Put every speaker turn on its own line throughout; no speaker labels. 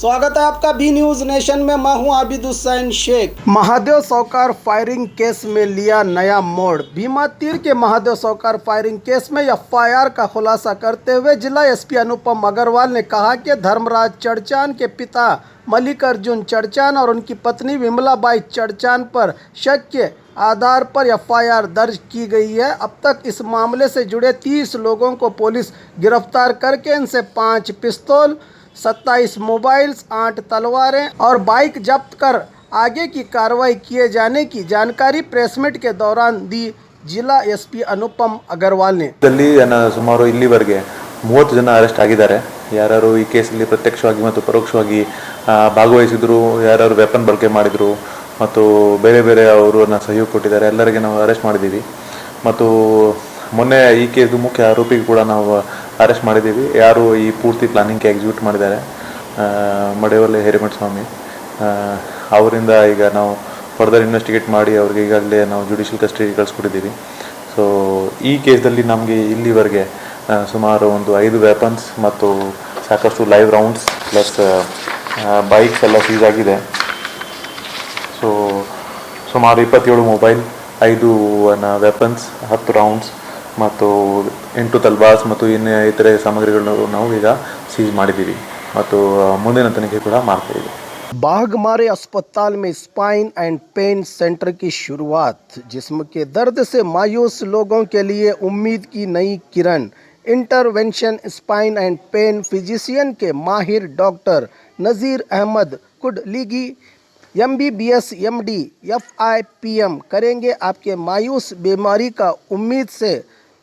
स्वागत है आपका बी न्यूज नेशन में। मैं हूं आबिद हुसैन शेख। महादेव सौकार फायरिंग केस में लिया नया मोड़। भीमा तीर के महादेव सौकार फायरिंग केस में एफआईआर का खुलासा करते हुए जिला एसपी अनुपम अग्रवाल ने कहा कि धर्मराज चढ़चान के पिता मल्लिकार्जुन चढ़चान और उनकी पत्नी विमलाबाई चढ़चान पर शक के आधार पर एफआईआर दर्ज की गई है। अब तक इस मामले से जुड़े 30 लोगों को पुलिस गिरफ्तार करके इनसे 5 पिस्तौल, 27 मोबाइल्स, 8 तलवारें और बाइक जब्त कर आगे की कार्रवाई किए जाने की जानकारी प्रेसमीट के दौरान दी जिला एसपी अनुपम अग्रवाल ने।
ಸುಮಾರು ಇಲ್ಲಿವರೆಗೆ 30 ಜನ ಅರೆಸ್ಟ್ ಆಗಿದ್ದಾರೆ। ಯಾರು ಈ ಕೇಸಲ್ಲಿ ಪ್ರತ್ಯಕ್ಷವಾಗಿ ಮತ್ತು ಪರೋಕ್ಷವಾಗಿ ಭಾಗವಹಿಸಿದ್ರು, ಯಾರು ವೆಪನ್ ಬಳಕೆ ಮಾಡಿದ್ರು ಮತ್ತು ಬೇರೆ ಬೇರೆ ಅವರನ್ನ ಸಹಯೋಗ ಕೊಟ್ಟಿದ್ದಾರೆ, ಎಲ್ಲರಿಗೆ ನಾವು ಅರೆಸ್ಟ್ ಮಾಡಿದ್ದೀವಿ। ಮತ್ತು ಮೊನ್ನೆ ಈ ಕೇಸ್ ಮುಖ್ಯ ಆರೋಪಿಗೆ ಕೂಡ ನಾವು ಅರೆಸ್ಟ್ ಮಾಡಿದ್ದೀವಿ। ಯಾರು ಈ ಪೂರ್ತಿ ಪ್ಲಾನಿಂಗ್ ಎಕ್ಸಿಕ್ಯೂಟ್ ಮಾಡಿದ್ದಾರೆ ಮಡೇವಳ್ಳಿ ಹಿರೇಮಠ ಸ್ವಾಮಿ ಅವರಿಂದ ಈಗ ನಾವು ಫರ್ದರ್ ಇನ್ವೆಸ್ಟಿಗೇಟ್ ಮಾಡಿ ಅವ್ರಿಗೆ ಈಗಾಗಲೇ ನಾವು ಜುಡಿಷಿಯಲ್ ಕಸ್ಟಡಿಗೆ ಕಳಿಸ್ಕೊಟ್ಟಿದ್ದೀವಿ। ಸೊ ಈ ಕೇಸಲ್ಲಿ ನಮಗೆ ಇಲ್ಲಿವರೆಗೆ ಸುಮಾರು ಒಂದು 5 ವೆಪನ್ಸ್ ಮತ್ತು ಸಾಕಷ್ಟು ಲೈವ್ ರೌಂಡ್ಸ್ ಪ್ಲಸ್ ಬೈಕ್ಸ್ ಎಲ್ಲ ಸೀಸ್ ಆಗಿದೆ। ಸೊ ಸುಮಾರು 27 ಮೊಬೈಲ್, 5 ವೆಪನ್ಸ್, 10 ರೌಂಡ್ಸ್ ಮತ್ತು 8 ತಲ್ವಾರ್ಸ್ ಮತ್ತು ಇತರೆ ಸಾಮಗ್ರಿಗಳನ್ನು ನಾವು ಈಗ ಸೀಜ್ ಮಾಡಿದ್ದೀವಿ ಮತ್ತು ಮುಂದಿನ ತನಿಖೆ ಕೂಡ ಮಾಡ್ತಾ ಇದ್ದೀವಿ।
बाघमारे अस्पताल में स्पाइन एंड पेन सेंटर की शुरुआत। जिस्म के दर्द से मायूस लोगों के लिए उम्मीद की नई किरण। Intervention spine and pain physician के माहिर doctor Nazir Ahmed Kudligi MBBS MD FIPM करेंगे आपके मायूस बीमारी का उम्मीद से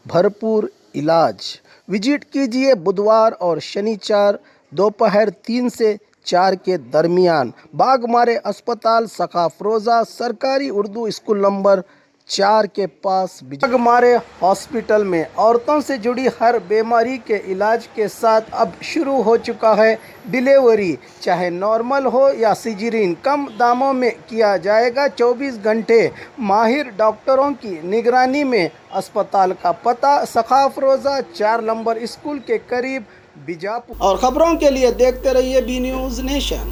भरपूर इलाज। विजिट कीजिए बुधवार और शनिवार दोपहर 3 से 4 के दरमियान। बाघमारे अस्पताल सखाफरोजा सरकारी उर्दू स्कूल नंबर 4 के पास। बाघमारे हॉस्पिटल में औरतों से जुड़ी हर बीमारी के इलाज के साथ अब शुरू हो चुका है डिलीवरी। चाहे नॉर्मल हो या सिजेरियन, कम दामों में किया जाएगा। 24 घंटे माहिर डॉक्टरों की निगरानी में। अस्पताल का पता सखाफरोजा 4 नंबर स्कूल के करीब बीजापुर। और खबरों के लिए देखते रहिए बी न्यूज नेशन।